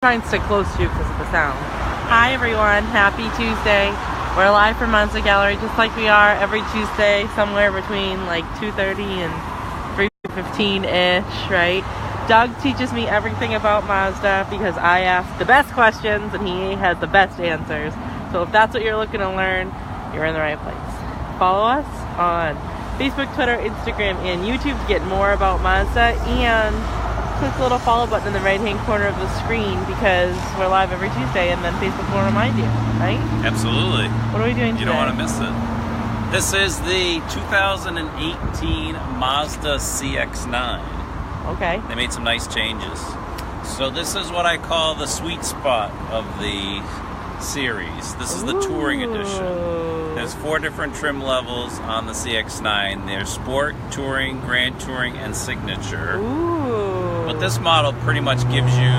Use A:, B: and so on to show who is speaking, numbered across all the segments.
A: Try and stick close to you because of the sound. Hi everyone, happy Tuesday. We're live from Mazda Gallery just like we are every Tuesday, somewhere between like 2:30 and 3:15-ish, right? Doug teaches me everything about Mazda because I ask the best questions and he has the best answers. So if that's what you're looking to learn, you're in the right place. Follow us on Facebook, Twitter, Instagram, and YouTube to get more about Mazda, and click the little follow button in the right hand corner of the screen because we're live every Tuesday and then Facebook will remind you, right?
B: Absolutely.
A: What are we doing today?
B: You don't want to miss it. This is the 2018 Mazda CX-9.
A: Okay.
B: They made some nice changes. So this is what I call the sweet spot of the series. This is the touring edition. There's 4 different trim levels on the CX-9. There's Sport, Touring, Grand Touring, and Signature.
A: Ooh.
B: But this model pretty much gives you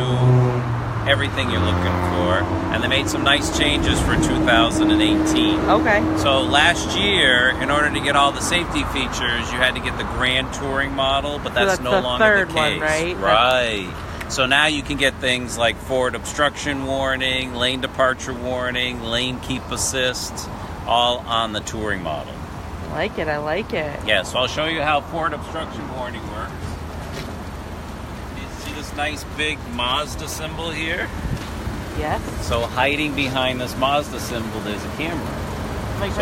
B: everything you're looking for. And they made some nice changes for 2018.
A: Okay.
B: So last year, in order to get all the safety features, you had to get the Grand Touring model, but that's no longer the case.
A: One, right?
B: Right. So now you can get things like forward obstruction warning, lane departure warning, lane keep assist, all on the touring model.
A: I like it, I like it.
B: Yeah, so I'll show you how forward obstruction warning works. You see this nice big Mazda symbol here?
A: Yes.
B: So hiding behind this Mazda symbol, there's a camera.
A: Like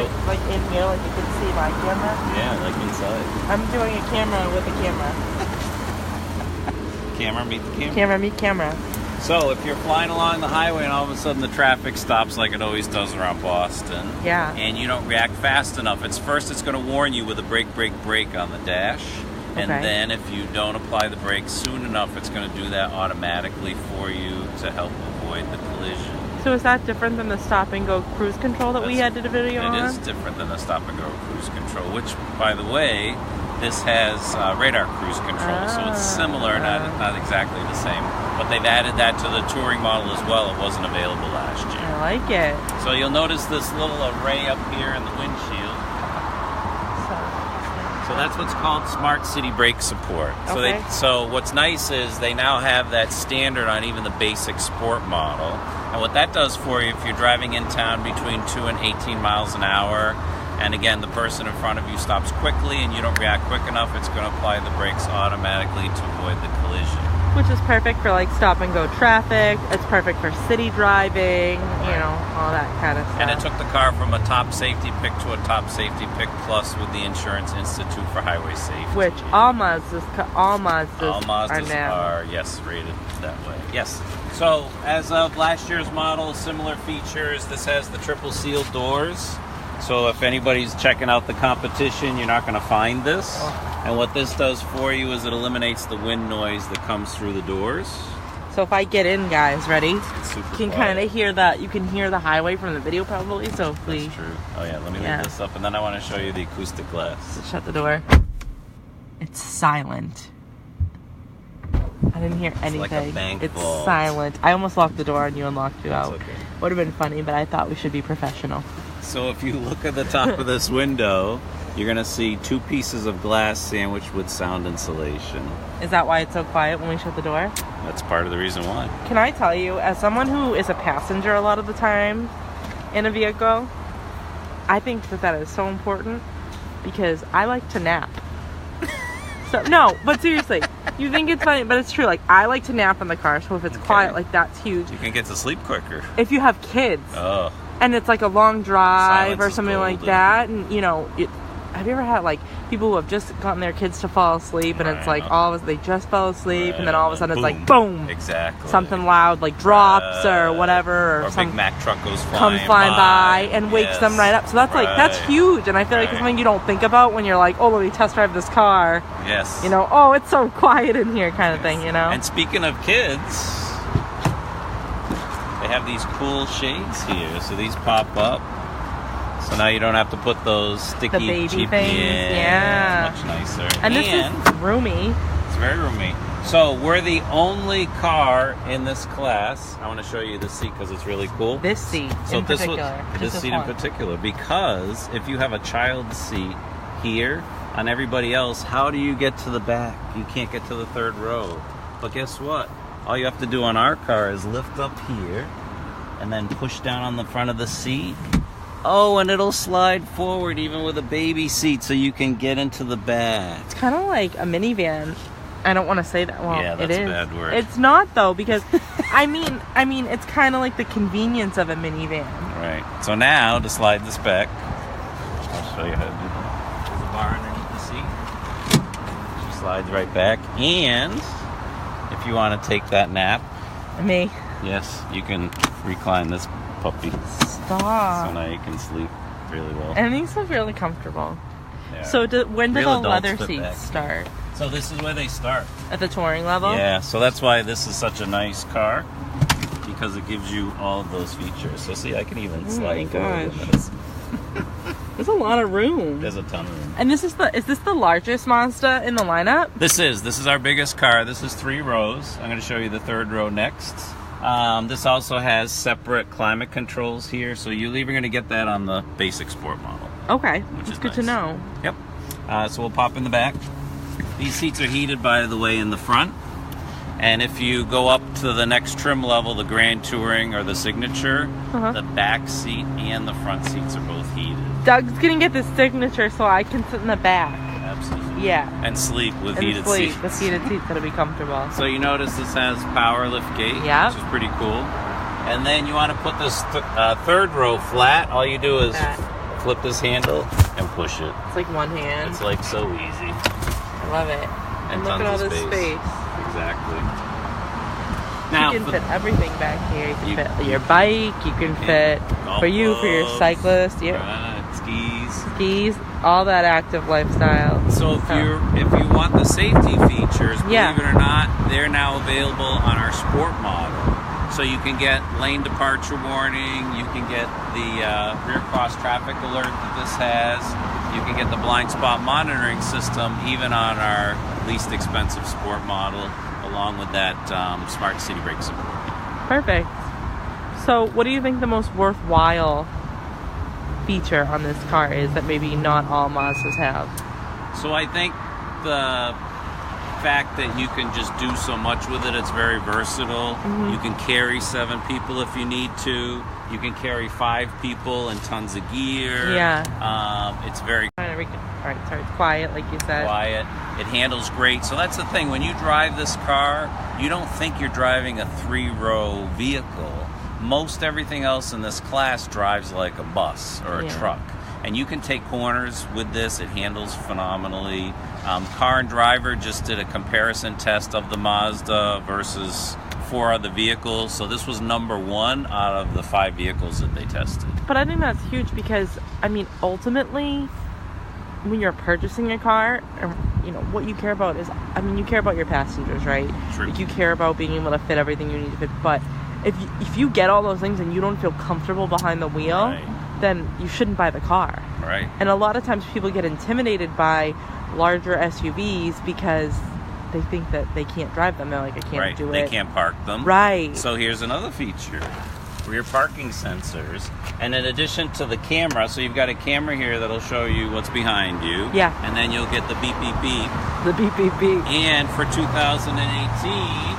A: in here, like you can see my camera?
B: Yeah, like inside.
A: I'm doing a camera with a camera.
B: Camera meet the camera.
A: Camera meet camera.
B: So if you're flying along the highway and all of a sudden the traffic stops like it always does around Boston,
A: yeah,
B: and you don't react fast enough, it's going to warn you with a brake, brake, brake on the dash. And then if you don't apply the brakes soon enough, it's going to do that automatically for you to help avoid the collision.
A: So is that different than the stop and go cruise control that we had did a video on?
B: It is different than the stop and go cruise control, which, by the way, this has radar cruise control, so it's similar, not exactly the same. But they've added that to the touring model as well. It wasn't available last year.
A: I like it.
B: So you'll notice this little array up here in the windshield. So that's what's called Smart City Brake Support.
A: Okay.
B: So what's nice is they now have that standard on even the basic Sport model. And what that does for you, if you're driving in town between 2 and 18 miles an hour, and again, the person in front of you stops quickly and you don't react quick enough, it's going to apply the brakes automatically to avoid the collision.
A: Which is perfect for like stop and go traffic. It's perfect for city driving, you know, all that kind of stuff.
B: And it took the car from a top safety pick to a top safety pick plus with the Insurance Institute for Highway Safety.
A: Which all Mazdas are now.
B: Are, yes, rated that way. Yes. So as of last year's model, similar features. This has the triple sealed doors. So if anybody's checking out the competition, you're not going to find this. And what this does for you is it eliminates the wind noise that comes through the doors.
A: So if I get in, guys, ready? You can
B: quiet.
A: kind of hear that. You can hear the highway from the video probably. So if we...
B: That's true. Oh yeah, let me leave this up, and then I want to show you the acoustic glass.
A: So shut the door. It's silent. I didn't hear anything.
B: It's like a bank
A: It's
B: vault.
A: silent. I almost locked the door and you unlocked you out.
B: That's okay.
A: Would have been funny, but I thought we should be professional.
B: So if you look at the top of this window, you're going to see 2 pieces of glass sandwiched with sound insulation.
A: Is that why it's so quiet when we shut the door?
B: That's part of the reason why.
A: Can I tell you, as someone who is a passenger a lot of the time in a vehicle, I think that is so important because I like to nap. So no, but seriously, you think it's funny, but it's true. Like, I like to nap in the car, so if it's quiet, like, that's huge.
B: You can get to sleep quicker.
A: If you have kids.
B: Oh.
A: And it's like a long drive
B: Silence
A: or something like that, and you know, have you ever had like people who have just gotten their kids to fall asleep, and it's like all of a sudden they just fell asleep, and then all of a sudden it's like boom,
B: exactly,
A: something loud like drops or whatever,
B: or a big Mack truck goes
A: flying by and wakes them right up. So that's like that's huge, and I feel like it's something you don't think about when you're like, oh, let me test drive this car.
B: Yes.
A: You know, oh, it's so quiet in here, kind of thing. You know.
B: And speaking of kids. They have these cool shades here, so these pop up. So now you don't have to put those sticky
A: baby things. Yeah.
B: Much nicer.
A: And this is roomy.
B: It's very roomy. So we're the only car in this class. I want to show you this seat because it's really cool.
A: This seat in particular.
B: This seat in particular, because if you have a child seat here on everybody else, how do you get to the back? You can't get to the third row. But guess what? all you have to do on our car is lift up here and then push down on the front of the seat. Oh, and it'll slide forward even with a baby seat so you can get into the back.
A: It's kind of like a minivan. I don't want to say that. Well,
B: yeah, that's
A: it is.
B: a bad word.
A: It's not though, because I mean, it's kind of like the convenience of a minivan.
B: Right. So now to slide this back, I'll show you how to do that. There's a bar underneath the seat. She slides right back, and if you want to take that nap,
A: Me.
B: yes, you can recline this puppy.
A: Stop.
B: So now you can sleep really well.
A: And these are really comfortable.
B: Yeah.
A: So when do
B: Real
A: the
B: adults
A: leather
B: fit
A: seats
B: back.
A: start?
B: So this is where they start.
A: At the touring level?
B: Yeah, so that's why this is such a nice car, because it gives you all of those features. So see, I can even slide forward in this.
A: There's a lot of room.
B: There's a ton of room.
A: And is this the largest Mazda in the lineup?
B: This is our biggest car. This is 3 rows. I'm going to show you the 3rd row next. This also has separate climate controls here, so you're even going to get that on the basic sport model.
A: Okay,
B: which
A: that's
B: is
A: good to
B: nice.
A: know.
B: Yep. So we'll pop in the back. These seats are heated, by the way, in the front. And if you go up to the next trim level, the Grand Touring or the Signature, the back seat and the front seats are both heated.
A: Doug's gonna get the Signature so I can sit in the back.
B: Absolutely.
A: Yeah.
B: And sleep with
A: And
B: heated
A: sleep.
B: seats.
A: The heated seats that'll be comfortable.
B: So you notice this has power lift gate,
A: Yep.
B: which is pretty cool. And then you want to put this 3rd row flat. All you do is flip this handle and push it.
A: It's like one hand.
B: It's like so easy.
A: I love it. And look at all
B: tons of
A: this space.
B: Exactly. Now,
A: You can fit everything back here. You can fit your bike. You can fit
B: golf
A: for you, for your
B: clubs,
A: cyclist. Yeah.
B: right, skis.
A: Skis. All that active lifestyle.
B: So if you want the safety features, believe it or not, they're now available on our sport model. So you can get lane departure warning. You can get the rear cross traffic alert that this has. You can get the blind spot monitoring system even on our least expensive sport model, along with that smart city brake support.
A: Perfect. So what do you think the most worthwhile feature on this car is that maybe not all Mazdas have?
B: So I think the fact that you can just do so much with it, it's very versatile. You can carry 7 people if you need to. You can carry 5 people and tons of gear.
A: Yeah.
B: It's very
A: Alright, sorry, it's quiet, like you said.
B: quiet. It handles great. So that's the thing. When you drive this car, you don't think you're driving a 3-row vehicle. Most everything else in this class drives like a bus or a truck. And you can take corners with this. It handles phenomenally. Car and Driver just did a comparison test of the Mazda versus 4 other vehicles. So this was number 1 out of the 5 vehicles that they tested.
A: But I think that's huge because, I mean, ultimately, when you're purchasing a car, what you care about is, you care about your passengers, right?
B: True.
A: Like, you care about being able to fit everything you need to fit. But if you get all those things and you don't feel comfortable behind the wheel, then you shouldn't buy the car.
B: Right.
A: And a lot of times people get intimidated by larger SUVs because they think that they can't drive them. They're like, I can't do it.
B: They can't park them.
A: Right.
B: So here's another feature. Rear parking sensors. And in addition to the camera, so you've got a camera here that'll show you what's behind you.
A: Yeah.
B: And then you'll get the beep, beep, beep.
A: The beep, beep, beep.
B: And for 2018...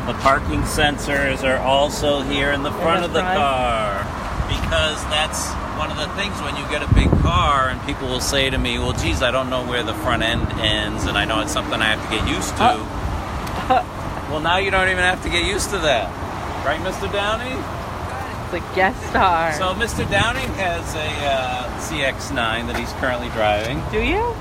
B: the parking sensors are also here in the front of the car, because that's one of the things when you get a big car and people will say to me, well, geez, I don't know where the front end ends and I know it's something I have to get used to. Well, now you don't even have to get used to that. Right, Mr. Downey?
A: It's a guest star.
B: So Mr. Downey has a CX-9 that he's currently driving.
A: Do you?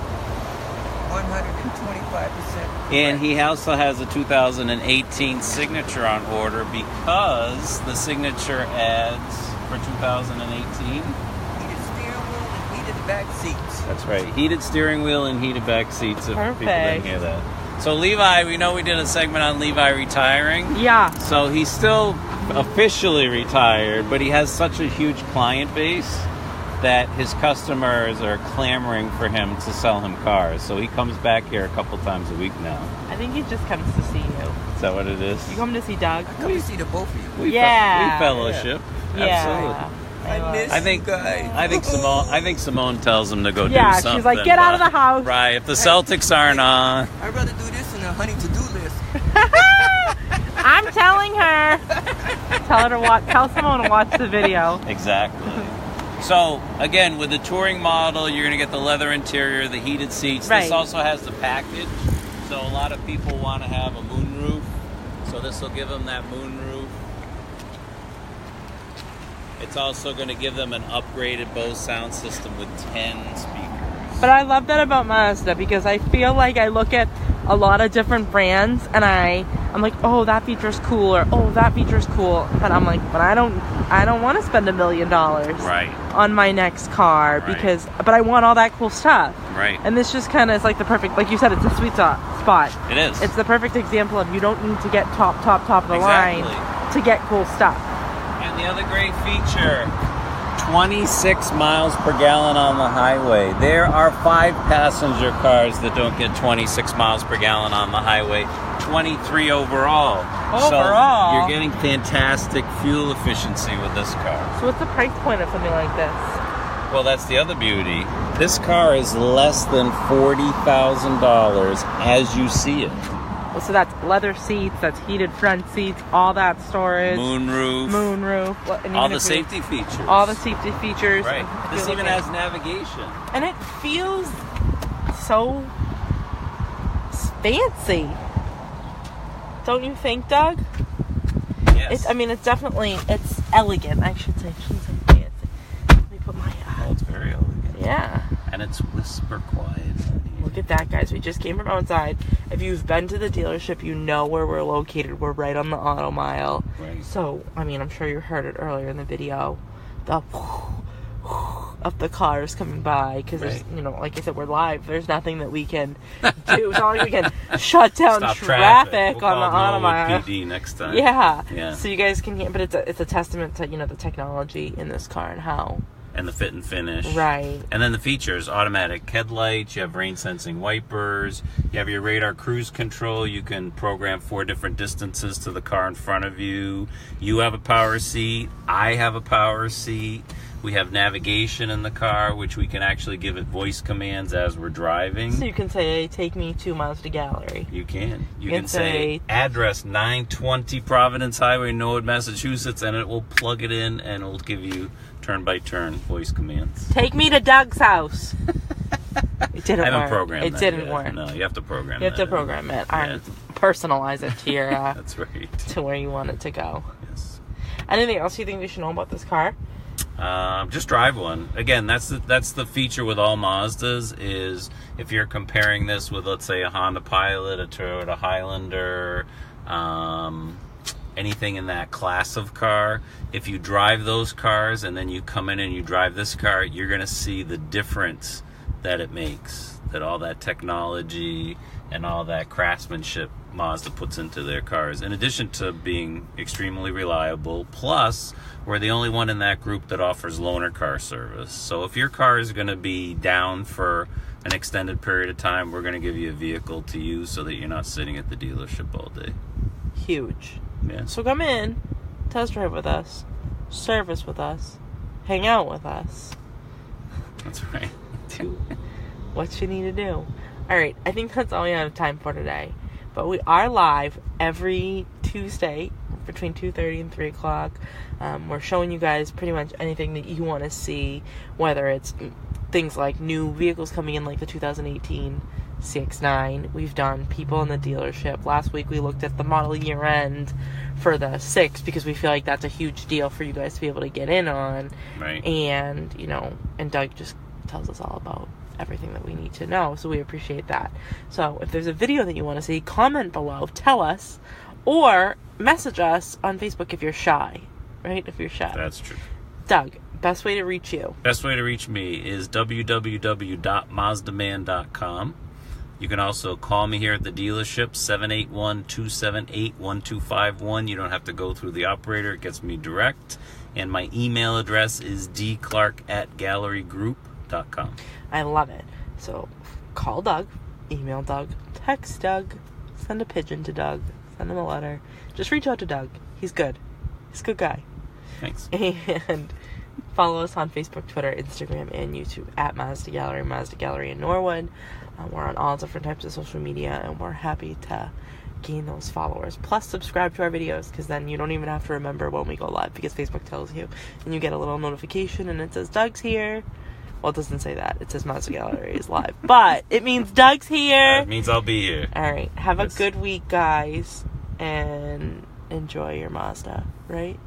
C: 125%.
B: And he also has a 2018 Signature on order because the Signature adds for 2018.
C: Heated steering wheel and heated back seats.
B: That's right. Heated steering wheel and heated back seats if
A: Perfect.
B: people didn't hear that. So Levi, we know we did a segment on Levi retiring.
A: Yeah.
B: So he's still officially retired, but he has such a huge client base that his customers are clamoring for him to sell him cars. So he comes back here a couple times a week now.
A: I think he just comes to see you.
B: Is that what it is?
A: You come to see Doug?
C: I come to see the both of you.
B: We fellowship.
A: Yeah.
B: Absolutely.
C: I miss you guys.
B: I think Simone tells him to go do
A: Yeah,
B: something.
A: she's like, get out of the house.
B: Right. If the Celtics aren't on.
C: I'd rather do this than a honey to-do list.
A: I'm telling her. Tell Simone to watch the video.
B: Exactly. So, again, with the touring model, you're going to get the leather interior, the heated seats.
A: Right.
B: This also has the package. So a lot of people want to have a moonroof. So this will give them that moonroof. It's also going to give them an upgraded Bose sound system with 10 speakers.
A: But I love that about Mazda because I feel like I look at a lot of different brands and I'm like, oh, that feature's cool, or oh, that feature's cool. But I'm like, but I don't want to spend $1 million
B: Right.
A: on my next car
B: Right.
A: but I want all that cool stuff.
B: Right.
A: And this just kind of is like the perfect, like you said, it's a sweet spot.
B: It is.
A: It's the perfect example of you don't need to get top of the
B: Exactly.
A: line to get cool stuff.
B: And the other great feature, 26 miles per gallon on the highway. There are 5 passenger cars that don't get 26 miles per gallon on the highway. 23 overall.
A: Overall?
B: So you're getting fantastic fuel efficiency with this car.
A: So what's the price point of something like this?
B: Well, that's the other beauty. This car is less than $40,000 as you see it.
A: Well, so that's leather seats, that's heated front seats, all that storage.
B: Moonroof.
A: And
B: All
A: even
B: the
A: if we-
B: safety features.
A: All the safety features.
B: Right.
A: If
B: This
A: you
B: even
A: look at-
B: has navigation.
A: And it feels so fancy. Don't you think, Doug?
B: Yes.
A: It's definitely, it's elegant, I should say. I shouldn't say fancy. Let me put my,
B: Oh, it's very elegant.
A: yeah.
B: And it's whisper quiet.
A: Look at that, guys. We just came from outside. If you've been to the dealership, you know where we're located. We're right on the auto mile.
B: Right.
A: So, I'm sure you heard it earlier in the video. The of the cars coming by. Because,
B: Right.
A: like I said, we're live. There's nothing that we can do. It's not like we can shut down
B: Stop
A: traffic
B: We'll
A: on the
B: call
A: auto mile.
B: Norwood PD next time.
A: Yeah.
B: Yeah.
A: So you guys can hear, but it's a testament to, the technology in this car and how.
B: And the fit and finish.
A: Right.
B: And then the features, automatic headlights, you have rain sensing wipers, you have your radar cruise control, you can program 4 different distances to the car in front of you. You have a power seat, I have a power seat. We have navigation in the car, which we can actually give it voice commands as we're driving.
A: So you can say, take me to Mazda Gallery.
B: You can. You
A: can
B: can say address 920 Providence Highway, Norwood, Massachusetts, and it will plug it in and it will give you turn-by-turn voice commands.
A: Take me to Doug's house. It didn't work.
B: I haven't programmed
A: It
B: that
A: didn't
B: yet.
A: work.
B: No, you have to program it.
A: You have to program it.
B: Yeah.
A: Personalize it to your
B: That's right.
A: to where you want it to go.
B: Yes.
A: Anything else you think we should know about this car?
B: Just drive one. Again, that's the feature with all Mazdas is if you're comparing this with, let's say, a Honda Pilot, a Toyota Highlander, anything in that class of car, if you drive those cars and then you come in and you drive this car, you're going to see the difference that it makes, that all that technology and all that craftsmanship Mazda puts into their cars, in addition to being extremely reliable. Plus, we're the only one in that group that offers loaner car service. So if your car is going to be down for an extended period of time, we're going to give you a vehicle to use so that you're not sitting at the dealership all day.
A: Huge.
B: Yeah.
A: So come in, test drive with us, service with us, hang out with us.
B: That's right.
A: Do what you need to do. Alright, I think that's all we have time for today. But we are live every Tuesday between 2:30 and 3 o'clock. We're showing you guys pretty much anything that you want to see, whether it's things like new vehicles coming in like the 2018 CX-9. We've done people in the dealership. Last week we looked at the model year end for the 6 because we feel like that's a huge deal for you guys to be able to get in on.
B: Right.
A: And, and Doug just tells us all about everything that we need to know, so we appreciate that. So if there's a video that you want to see, comment below, tell us, or message us on Facebook if you're shy, right? If you're shy.
B: That's true.
A: Doug, best way to reach you?
B: Best way to reach me is www.mazdaman.com. You can also call me here at the dealership, 781-278-1251. You don't have to go through the operator. It gets me direct. And my email address is dclark@gallerygroup.com.
A: I love it. So call Doug, email Doug, text Doug, send a pigeon to Doug, send him a letter. Just reach out to Doug. He's good. He's a good guy.
B: Thanks.
A: And Follow us on Facebook, Twitter, Instagram, and YouTube at Mazda Gallery in Norwood. We're on all different types of social media, and we're happy to gain those followers. Plus, subscribe to our videos, because then you don't even have to remember when we go live, because Facebook tells you, and you get a little notification, and it says Doug's here. Well, it doesn't say that. It says Mazda Gallery is live, but it means Doug's here.
B: It means I'll be here.
A: All right, have a good week, guys, and enjoy your Mazda, right?